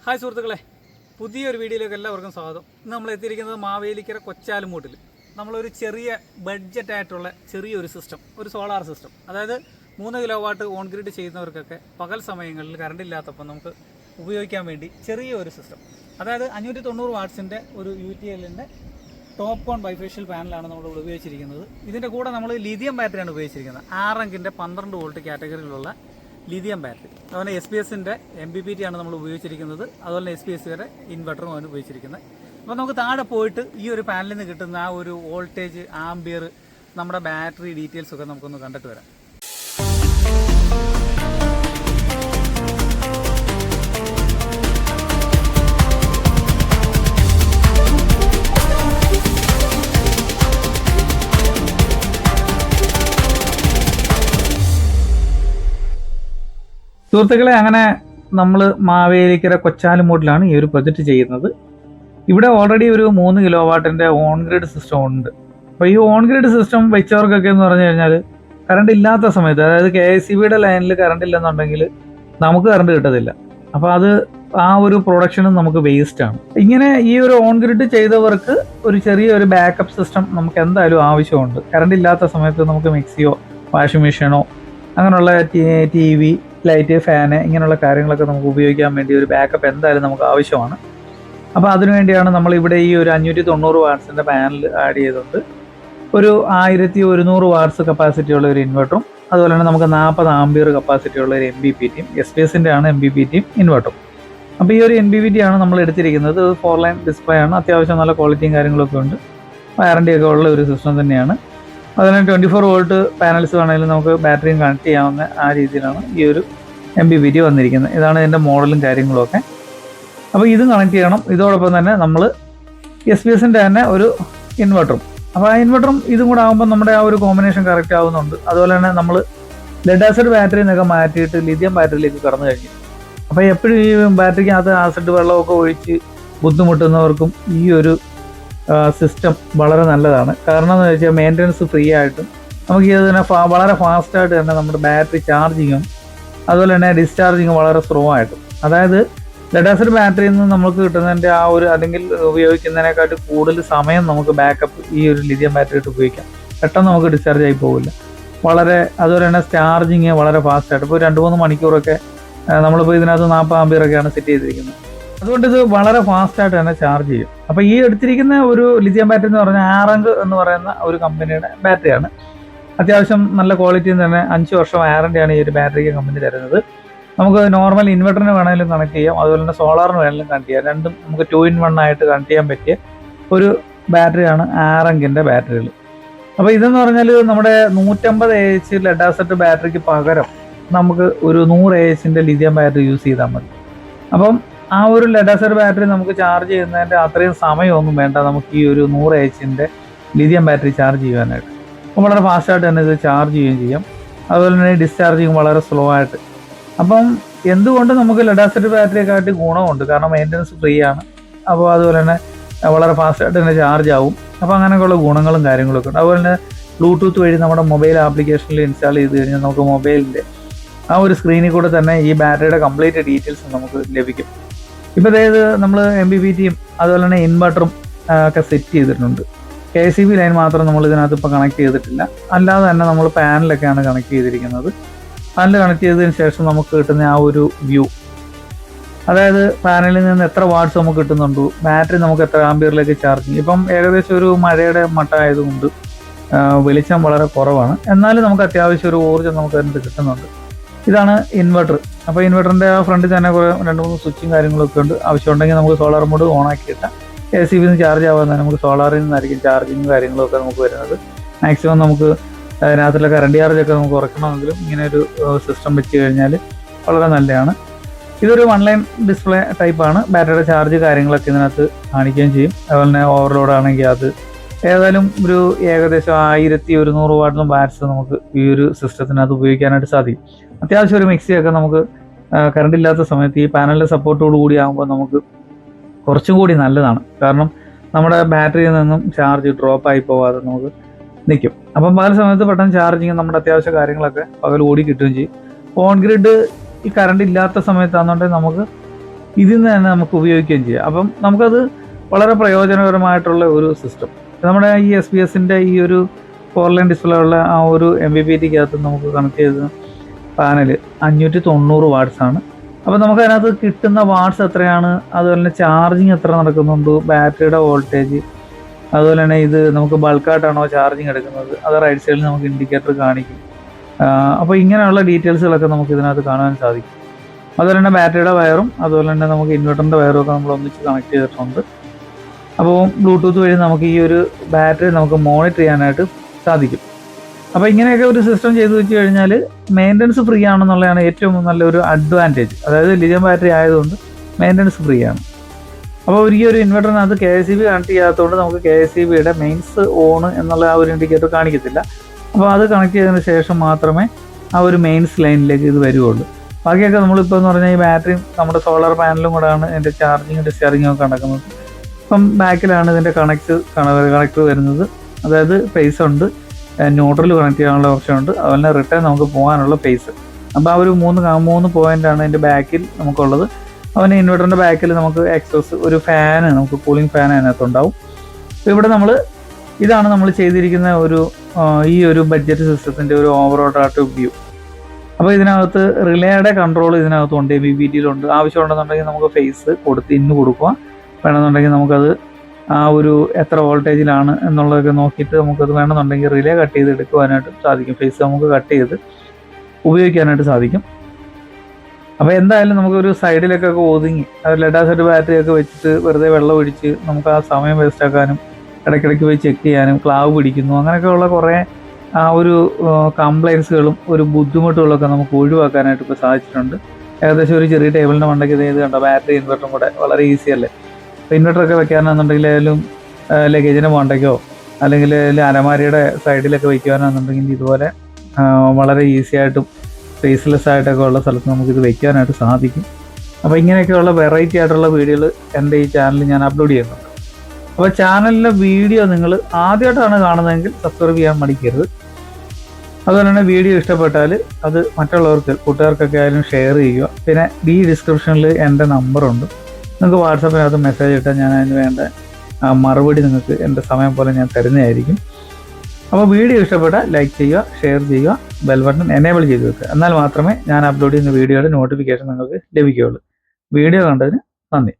Hi സുഹൃത്തുക്കളെ, പുതിയൊരു വീഡിയോയിലേക്ക് എല്ലാവർക്കും സ്വാഗതം. ഇന്ന് നമ്മൾ എത്തിയിരിക്കുന്നത് മാവേലിക്കര കൊച്ചാലുമൂട്ടിൽ നമ്മളൊരു ചെറിയ ബഡ്ജറ്റായിട്ടുള്ള ചെറിയൊരു സിസ്റ്റം, ഒരു സോളാർ സിസ്റ്റം, അതായത് 3 കിലോ വാട്ട് ഓൺ ഗ്രിഡ് ചെയ്യുന്നവർക്കൊക്കെ പകൽ സമയങ്ങളിൽ കറണ്ട് ഇല്ലാത്തപ്പോൾ നമുക്ക് ഉപയോഗിക്കാൻ വേണ്ടി ചെറിയൊരു സിസ്റ്റം, അതായത് 590 വാട്ട്സിൻ്റെ ഒരു UTLൻ്റെ ടോപ്പ് കോൺ ബൈഫേഷ്യൽ പാനലാണ് നമ്മൾ ഉപയോഗിച്ചിരിക്കുന്നത്. ഇതിൻ്റെ കൂടെ നമ്മൾ ലിഥിയം ബാറ്ററിയാണ് ഉപയോഗിച്ചിരിക്കുന്നത്. 6 അങ്കിൻ്റെ 12 വോൾട്ട് കാറ്റഗറിയിലുള്ള ലിഥിയം ബാറ്ററി. അതുപോലെ SPSൻ്റെ MPPT ആണ് നമ്മൾ ഉപയോഗിച്ചിരിക്കുന്നത്. അതുപോലെ SPSയുടെ ഇൻവെർട്ടറും ആണ് ഉപയോഗിച്ചിരിക്കുന്നത്. അപ്പോൾ നമുക്ക് താഴെ പോയിട്ട് ഈ ഒരു പാനലിൽ നിന്ന് കിട്ടുന്ന ആ ഒരു വോൾട്ടേജ്, ആംബിയർ, നമ്മുടെ ബാറ്ററി ഡീറ്റെയിൽസ് ഒക്കെ നമുക്കൊന്ന് കണ്ടിട്ട് വരാം. സുഹൃത്തുക്കളെ, അങ്ങനെ നമ്മൾ മാവേലിക്കര കൊച്ചാലുമൂട്ടിലാണ് ഈ ഒരു പ്രൊജക്റ്റ് ചെയ്യുന്നത്. ഇവിടെ ഓൾറെഡി ഒരു 3 കിലോ വാട്ടിൻ്റെ ഓൺ ഗ്രിഡ് സിസ്റ്റം ഉണ്ട്. അപ്പോൾ ഈ ഓൺ ഗ്രിഡ് സിസ്റ്റം വെച്ചവർക്കൊക്കെ എന്ന് പറഞ്ഞു കഴിഞ്ഞാൽ കറണ്ട് ഇല്ലാത്ത സമയത്ത്, അതായത് KSEBയുടെ ലൈനിൽ കറണ്ട് ഇല്ലെന്നുണ്ടെങ്കിൽ നമുക്ക് കറണ്ട് കിട്ടത്തില്ല. അപ്പോൾ അത് ആ ഒരു പ്രൊഡക്ഷനും നമുക്ക് വേസ്റ്റാണ്. ഇങ്ങനെ ഈ ഒരു ഓൺ ഗ്രിഡ് ചെയ്തവർക്ക് ഒരു ചെറിയൊരു ബാക്കപ്പ് സിസ്റ്റം നമുക്ക് എന്തായാലും ആവശ്യമുണ്ട്. കറണ്ട് ഇല്ലാത്ത സമയത്ത് നമുക്ക് മിക്സിയോ വാഷിംഗ് മെഷീനോ അങ്ങനെയുള്ള TV, ലൈറ്റ്, ഫാന് ഇങ്ങനെയുള്ള കാര്യങ്ങളൊക്കെ നമുക്ക് ഉപയോഗിക്കാൻ വേണ്ടി ഒരു ബാക്കപ്പ് എന്തായാലും നമുക്ക് ആവശ്യമാണ്. അപ്പോൾ അതിനുവേണ്ടിയാണ് നമ്മൾ ഇവിടെ ഈ ഒരു 590 വാട്ട്സിൻ്റെ പാനൽ ആഡ് ചെയ്തുകൊണ്ട് ഒരു 1100 വാട്ട്സ് കപ്പാസിറ്റിയുള്ള ഒരു ഇൻവെർട്ടറും, അതുപോലെ തന്നെ നമുക്ക് 40 ആംബിയർ കപ്പാസിറ്റിയുള്ള ഒരു MPPTയും, SPSൻ്റെ ആണ് MPPTയും ഇൻവെർട്ടറും. അപ്പോൾ ഈ ഒരു MPPT ആണ് നമ്മൾ എടുത്തിരിക്കുന്നത്. 4 ലൈൻ ഡിസ്പ്ലേ ആണ്. അത്യാവശ്യം നല്ല ക്വാളിറ്റിയും കാര്യങ്ങളൊക്കെ ഉണ്ട്. വാറണ്ടിയൊക്കെ ഉള്ള ഒരു സിസ്റ്റം തന്നെയാണ്. അതുപോലെ 24 വോൾട്ട് പാനൽസ് വേണമെങ്കിലും നമുക്ക് ബാറ്ററിയും കണക്ട് ചെയ്യാവുന്ന ആ രീതിയിലാണ് ഈ ഒരു MPPT വന്നിരിക്കുന്നത്. ഇതാണ് ഇതിൻ്റെ മോഡലും കാര്യങ്ങളുമൊക്കെ. അപ്പോൾ ഇതും കണക്ട് ചെയ്യണം. ഇതോടൊപ്പം തന്നെ നമ്മൾ SPSൻ്റെ തന്നെ ഒരു ഇൻവെർട്ടറും. അപ്പോൾ ആ ഇൻവെർട്ടറും ഇതും കൂടെ ആകുമ്പോൾ നമ്മുടെ ആ ഒരു കോമ്പിനേഷൻ കറക്റ്റ് ആവുന്നുണ്ട്. അതുപോലെ തന്നെ നമ്മൾ ലെഡ് ആസിഡ് ബാറ്ററി എന്നൊക്കെ മാറ്റിയിട്ട് ലിഥിയം ബാറ്ററിയിലേക്ക് കടന്നു കഴിഞ്ഞു. അപ്പോൾ എപ്പോഴും ഈ ബാറ്ററിക്കകത്ത് ആസിഡ് വെള്ളമൊക്കെ ഒഴിച്ച് ബുദ്ധിമുട്ടുന്നവർക്കും ഈ ഒരു സിസ്റ്റം വളരെ നല്ലതാണ്. കാരണം എന്ന് വെച്ചാൽ മെയിൻ്റനൻസ് ഫ്രീ ആയിട്ടും നമുക്ക് ഇതിനെ വളരെ ഫാസ്റ്റായിട്ട് തന്നെ നമ്മുടെ ബാറ്ററി ചാർജിങ്ങും അതുപോലെ തന്നെ ഡിസ്ചാർജിങ്ങും വളരെ സ്ലോ ആയിട്ടും, അതായത് ലെഡ് ആസിഡ് ബാറ്ററിയിൽ നിന്ന് നമുക്ക് കിട്ടുന്നതിൻ്റെ ആ ഒരു അല്ലെങ്കിൽ ഉപയോഗിക്കുന്നതിനെക്കാട്ട് കൂടുതൽ സമയം നമുക്ക് ബാക്കപ്പ് ഈ ഒരു ലിഥിയം ബാറ്ററി ഇട്ട് ഉപയോഗിക്കാം. പെട്ടെന്ന് നമുക്ക് ഡിസ്ചാർജ് ആയി പോകില്ല. വളരെ അതുപോലെ തന്നെ ചാർജിങ് വളരെ ഫാസ്റ്റായിട്ട്, ഇപ്പോൾ 2-3 മണിക്കൂറൊക്കെ നമ്മളിപ്പോൾ ഇതിനകത്ത് 40 ആംബിയറൊക്കെയാണ് സെറ്റ് ചെയ്തിരിക്കുന്നത്. അതുകൊണ്ട് ഇത് വളരെ ഫാസ്റ്റായിട്ട് തന്നെ ചാർജ് ചെയ്യും. അപ്പോൾ ഈ എടുത്തിരിക്കുന്ന ഒരു ലിഥിയം ബാറ്ററി എന്ന് പറഞ്ഞാൽ ആറങ്ക് എന്ന് പറയുന്ന ഒരു കമ്പനിയുടെ ബാറ്ററിയാണ്. അത്യാവശ്യം നല്ല ക്വാളിറ്റിയിൽ തന്നെ 5 വർഷം വാറണ്ടിയാണ് ഈ ഒരു ബാറ്ററിക്ക് കമ്പനി തരുന്നത്. നമുക്ക് നോർമൽ ഇൻവെർട്ടറിന് വേണമെങ്കിലും കണക്ട് ചെയ്യാം, അതുപോലെ തന്നെ സോളാറിന് വേണമെങ്കിലും കണക്ട് ചെയ്യാം. രണ്ടും നമുക്ക് 2 in 1 ആയിട്ട് കണക്ട് ചെയ്യാൻ പറ്റിയ ഒരു ബാറ്ററിയാണ് ആറങ്കിൻ്റെ ബാറ്ററികൾ. അപ്പോൾ ഇതെന്ന് പറഞ്ഞാൽ നമ്മുടെ 150 AH ലെഡ് ആസിഡ് ബാറ്ററിക്ക് പകരം നമുക്ക് ഒരു 100 AHൻ്റെ ലിഥിയം ബാറ്ററി യൂസ് ചെയ്താൽ മതി. അപ്പം ആ ഒരു ലെഡ് ആസിഡ് ബാറ്ററി നമുക്ക് ചാർജ് ചെയ്യുന്നതിൻ്റെ അത്രയും സമയമൊന്നും വേണ്ട നമുക്ക് ഈ ഒരു 100 AHൻ്റെ ലിഥിയം ബാറ്ററി ചാർജ് ചെയ്യാനായിട്ട്. അപ്പം വളരെ ഫാസ്റ്റായിട്ട് തന്നെ ഇത് ചാർജ് ചെയ്യുകയും ചെയ്യാം. അതുപോലെ തന്നെ ഡിസ്ചാർജിങ് വളരെ സ്ലോ ആയിട്ട്. അപ്പം എന്തുകൊണ്ട് നമുക്ക് ലെഡ് ആസിഡ് ബാറ്ററിയെക്കാട്ടി ഗുണമുണ്ട്, കാരണം മെയിൻ്റനൻസ് ഫ്രീ ആണ്. അപ്പോൾ അതുപോലെ തന്നെ വളരെ ഫാസ്റ്റായിട്ട് തന്നെ ചാർജ് ആവും. അപ്പോൾ അങ്ങനെയൊക്കെയുള്ള ഗുണങ്ങളും കാര്യങ്ങളൊക്കെ ഉണ്ട്. അതുപോലെ തന്നെ ബ്ലൂടൂത്ത് വഴി നമ്മുടെ മൊബൈൽ ആപ്ലിക്കേഷനിൽ ഇൻസ്റ്റാൾ ചെയ്ത് കഴിഞ്ഞാൽ നമുക്ക് മൊബൈലിൻ്റെ ആ ഒരു സ്ക്രീനിൽ കൂടെ തന്നെ ഈ ബാറ്ററിയുടെ കംപ്ലീറ്റ് ഡീറ്റെയിൽസ് നമുക്ക് ലഭിക്കും. ഇപ്പോൾ അതായത് നമ്മൾ MPPTയും അതുപോലെ തന്നെ ഇൻവെർട്ടറും ഒക്കെ സെറ്റ് ചെയ്തിട്ടുണ്ട്. KSEB ലൈൻ മാത്രം നമ്മൾ ഇതിനകത്ത് ഇപ്പോൾ കണക്ട് ചെയ്തിട്ടില്ല. അല്ലാതെ തന്നെ നമ്മൾ പാനലൊക്കെയാണ് കണക്ട് ചെയ്തിരിക്കുന്നത്. പാനൽ കണക്ട് ചെയ്തതിന് ശേഷം നമുക്ക് കിട്ടുന്ന ആ ഒരു വ്യൂ, അതായത് പാനലിൽ നിന്ന് എത്ര വാട്ട്സ് നമുക്ക് കിട്ടുന്നുണ്ട്, ബാറ്ററി നമുക്ക് എത്ര ആംബിയറിലേക്ക് ചാർജ് ചെയ്യും. ഇപ്പം ഏകദേശം ഒരു മഴയുടെ മട്ടമായതുകൊണ്ട് വെളിച്ചം വളരെ കുറവാണ്, എന്നാലും നമുക്ക് അത്യാവശ്യം ഒരു ഊർജ്ജം നമുക്ക് അതിനകത്ത് കിട്ടുന്നുണ്ട്. ഇതാണ് ഇൻവെർട്ടർ. അപ്പോൾ ഇൻവെർട്ടറിൻ്റെ ആ ഫ്രണ്ടിൽ തന്നെ കുറേ 2-3 സ്വിച്ചും കാര്യങ്ങളൊക്കെ ഉണ്ട്. ആവശ്യമുണ്ടെങ്കിൽ നമുക്ക് സോളാർ മോഡ് ഓൺ ആക്കിയിട്ട് KSEB നിന്ന് ചാർജ് ആവാൻ തന്നെ നമുക്ക് സോളാറിൽ നിന്നായിരിക്കും ചാർജിങ്ങും കാര്യങ്ങളൊക്കെ നമുക്ക് വരുന്നത്. മാക്സിമം നമുക്ക് രാത്രിയിലെ കറണ്ട് ചാർജൊക്കെ നമുക്ക് കുറയ്ക്കണമെങ്കിലും ഇങ്ങനെ ഒരു സിസ്റ്റം വെച്ച് കഴിഞ്ഞാൽ വളരെ നല്ലതാണ്. ഇതൊരു 1 ലൈൻ ഡിസ്പ്ലേ ടൈപ്പാണ്. ബാറ്ററിയുടെ ചാർജ് കാര്യങ്ങളൊക്കെ ഇതിനകത്ത് കാണിക്കുകയും ചെയ്യും. അതുപോലെ തന്നെ ഓവർലോഡ് ആണെങ്കിൽ അത് ഏതായാലും ഒരു ഏകദേശം 1100 വാട്ട്സ് നമുക്ക് ഈ ഒരു സിസ്റ്റത്തിനകത്ത് ഉപയോഗിക്കാനായിട്ട് സാധിക്കും. അത്യാവശ്യം ഒരു മിക്സിയൊക്കെ നമുക്ക് കറണ്ട് ഇല്ലാത്ത സമയത്ത് ഈ പാനലിൻ്റെ സപ്പോർട്ടോട് കൂടി ആകുമ്പോൾ നമുക്ക് കുറച്ചും കൂടി നല്ലതാണ്. കാരണം നമ്മുടെ ബാറ്ററിയിൽ നിന്നും ചാർജ് ഡ്രോപ്പ് ആയി പോകാതെ നമുക്ക് നിൽക്കും. അപ്പം പല സമയത്ത് പെട്ടെന്ന് ചാർജിങ് നമ്മുടെ അത്യാവശ്യ കാര്യങ്ങളൊക്കെ പകൽ ഓടി കിട്ടുകയും ചെയ്യും. ഓൺ ഗ്രിഡ് ഈ കറണ്ട് ഇല്ലാത്ത സമയത്താണെന്നുണ്ടെങ്കിൽ നമുക്ക് ഇതിൽ നിന്ന് തന്നെ നമുക്ക് ഉപയോഗിക്കുകയും ചെയ്യാം. അപ്പം നമുക്കത് വളരെ പ്രയോജനകരമായിട്ടുള്ള ഒരു സിസ്റ്റം. നമ്മുടെ ഈ SBS-ൻ്റെ ഈ ഒരു 4 ലൈൻ ഡിസ്പ്ലേ ഉള്ള ആ ഒരു MPPT-ക്കകത്ത് നമുക്ക് കണക്ട് ചെയ്ത പാനൽ 590 വാട്ട്സ് ആണ്. അപ്പോൾ നമുക്ക് അതിനകത്ത് കിട്ടുന്ന വാട്ട്സ് എത്രയാണ്, അതുപോലെ തന്നെ ചാർജിങ് എത്ര നടക്കുന്നുണ്ട്, ബാറ്ററിയുടെ വോൾട്ടേജ്, അതുപോലെ തന്നെ ഇത് നമുക്ക് ബൾക്കായിട്ടാണോ ചാർജിങ് എടുക്കുന്നത്, അത് റൈറ്റ് സൈഡിൽ നമുക്ക് ഇൻഡിക്കേറ്റർ കാണിക്കും. അപ്പോൾ ഇങ്ങനെയുള്ള ഡീറ്റെയിൽസുകളൊക്കെ നമുക്ക് ഇതിനകത്ത് കാണാൻ സാധിക്കും. അതുപോലെ തന്നെ ബാറ്ററിയുടെ വയറും അതുപോലെ തന്നെ നമുക്ക് ഇൻവെർട്ടറിൻ്റെ വയറും ഒക്കെ നമ്മൾ ഒന്നിച്ച് കണക്ട് ചെയ്തിട്ടുണ്ട്. അപ്പോൾ ബ്ലൂടൂത്ത് വഴി നമുക്ക് ഈ ഒരു ബാറ്ററി നമുക്ക് മോണിറ്റർ ചെയ്യാനായിട്ട് സാധിക്കും. അപ്പോൾ ഇങ്ങനെയൊക്കെ ഒരു സിസ്റ്റം ചെയ്ത് വെച്ച് കഴിഞ്ഞാൽ മെയിൻ്റനൻസ് ഫ്രീ ആണെന്നുള്ളതാണ് ഏറ്റവും നല്ലൊരു അഡ്വാൻറ്റേജ്. അതായത് ലിഥിയം ബാറ്ററി ആയതുകൊണ്ട് മെയിൻ്റനൻസ് ഫ്രീ ആണ്. അപ്പോൾ ഈ ഒരു ഇൻവെർട്ടറിനകത്ത് KSEB കണക്ട് ചെയ്യാത്തതുകൊണ്ട് നമുക്ക് KSEBയുടെ മെയിൻസ് ഓൺ എന്നുള്ള ആ ഒരു ഇൻഡിക്കേറ്റർ കാണിക്കത്തില്ല. അപ്പോൾ അത് കണക്ട് ചെയ്തതിന് ശേഷം മാത്രമേ ആ ഒരു മെയിൻസ് ലൈനിലേക്ക് ഇത് വരുള്ളൂ. ബാക്കിയൊക്കെ നമ്മളിപ്പോൾ എന്ന് പറഞ്ഞാൽ ഈ ബാറ്ററിയും നമ്മുടെ സോളാർ പാനലും കൂടെയാണ് ഇതിൻ്റെ ചാർജിങ്ങും ഡിസ്ചാർജിങ്ങും ഒക്കെ നടക്കുന്നത്. അപ്പം ബാക്കിലാണ് ഇതിൻ്റെ കണക്ടർ വരുന്നത്. അതായത് ഫേസ് ഉണ്ട്, ന്യൂട്രൽ കണക്ട് ചെയ്യാനുള്ള ഓപ്ഷൻ ഉണ്ട്, അതുപോലെ റിട്ടേൺ നമുക്ക് പോകാനുള്ള ഫേസ്. അപ്പോൾ ആ ഒരു മൂന്ന് പോയിൻ്റാണ് ഇതിൻ്റെ ബാക്കിൽ നമുക്കുള്ളത്. അതുപോലെ ഇൻവെർട്ടറിൻ്റെ ബാക്കിൽ നമുക്ക് എക്സോസ് ഒരു ഫാന്, നമുക്ക് കൂളിംഗ് ഫാൻ അതിനകത്തുണ്ടാവും. അപ്പോൾ ഇവിടെ ഇതാണ് നമ്മൾ ചെയ്തിരിക്കുന്ന ഈ ഒരു ബഡ്ജറ്റ് സിസ്റ്റത്തിൻ്റെ ഒരു ഓവറോൾ വ്യൂ. അപ്പോൾ ഇതിനകത്ത് റിലേയുടെ കൺട്രോൾ ഇതിനകത്തുണ്ട്, MPPT-യിലുണ്ട്. ആവശ്യമുണ്ടെന്നുണ്ടെങ്കിൽ നമുക്ക് ഫേസ് കൊടുക്കുക. വേണമെന്നുണ്ടെങ്കിൽ നമുക്കത് ആ ഒരു എത്ര വോൾട്ടേജിലാണ് എന്നുള്ളതൊക്കെ നോക്കിയിട്ട് നമുക്കത് വേണമെന്നുണ്ടെങ്കിൽ റിലേ കട്ട് ചെയ്ത് എടുക്കുവാനായിട്ട് സാധിക്കും. ഫേസ് നമുക്ക് കട്ട് ചെയ്ത് ഉപയോഗിക്കാനായിട്ട് സാധിക്കും. അപ്പോൾ എന്തായാലും നമുക്കൊരു സൈഡിലൊക്കെ ഒതുങ്ങി ലെഡ് ആസിഡ് ബാറ്ററി ഒക്കെ വെച്ചിട്ട് വെറുതെ വെള്ളം ഒഴിച്ച് നമുക്ക് ആ സമയം വേസ്റ്റ് ആക്കാനും ഇടയ്ക്കിടയ്ക്ക് പോയി ചെക്ക് ചെയ്യാനും ക്ലാവ് പിടിക്കുന്നു അങ്ങനെയൊക്കെയുള്ള കുറേ ആ ഒരു കംപ്ലൈൻസുകളും ഒരു ബുദ്ധിമുട്ടുകളൊക്കെ നമുക്ക് ഒഴിവാക്കാനായിട്ട് ഇപ്പോൾ സാധിച്ചിട്ടുണ്ട്. ഏകദേശം ഒരു ചെറിയ ടേബിളിൻ്റെ മണ്ടയ്ക്ക് ഇത് കണ്ടോ, ബാറ്ററി ഇൻവെർട്ടറും കൂടെ വളരെ ഈസി അല്ലേ. അപ്പോൾ ഇൻവെർട്ടറൊക്കെ വെക്കാനാണെന്നുണ്ടെങ്കിൽ ഏതായാലും ലഗേജിന് മണ്ടയ്ക്കോ അല്ലെങ്കിൽ അലമാരിയുടെ സൈഡിലൊക്കെ വയ്ക്കുവാനാണെന്നുണ്ടെങ്കിൽ ഇതുപോലെ വളരെ ഈസി ആയിട്ടും സ്പേസ്ലെസ് ആയിട്ടൊക്കെ ഉള്ള സ്ഥലത്ത് നമുക്കിത് വയ്ക്കാനായിട്ട് സാധിക്കും. അപ്പോൾ ഇങ്ങനെയൊക്കെയുള്ള വെറൈറ്റി ആയിട്ടുള്ള വീഡിയോകൾ എൻ്റെ ഈ ചാനലിൽ ഞാൻ അപ്ലോഡ് ചെയ്യുന്നുണ്ട്. അപ്പോൾ ചാനലിലെ വീഡിയോ നിങ്ങൾ ആദ്യമായിട്ടാണ് കാണുന്നതെങ്കിൽ സബ്സ്ക്രൈബ് ചെയ്യാൻ മടിക്കരുത്. അതുപോലെ തന്നെ വീഡിയോ ഇഷ്ടപ്പെട്ടാൽ അത് മറ്റുള്ളവർക്ക്, കൂട്ടുകാർക്കൊക്കെ ആയാലും ഷെയർ ചെയ്യുക. പിന്നെ ഈ ഡിസ്ക്രിപ്ഷനിൽ എൻ്റെ നമ്പറുണ്ട്, നിങ്ങൾക്ക് വാട്സാപ്പിനകത്ത് മെസ്സേജ് ഇട്ടാൽ ഞാൻ അതിന് വേണ്ട മറുപടി നിങ്ങൾക്ക് എൻ്റെ സമയം പോലെ ഞാൻ തരുന്നതായിരിക്കും. അപ്പോൾ വീഡിയോ ഇഷ്ടപ്പെട്ടാൽ ലൈക്ക് ചെയ്യുക, ഷെയർ ചെയ്യുക, ബെൽ ബട്ടൺ എനേബിൾ ചെയ്ത് വെക്കുക. എന്നാൽ മാത്രമേ ഞാൻ അപ്ലോഡ് ചെയ്യുന്ന വീഡിയോയുടെ നോട്ടിഫിക്കേഷൻ നിങ്ങൾക്ക് ലഭിക്കുകയുള്ളൂ. വീഡിയോ കണ്ടതിന് നന്ദി.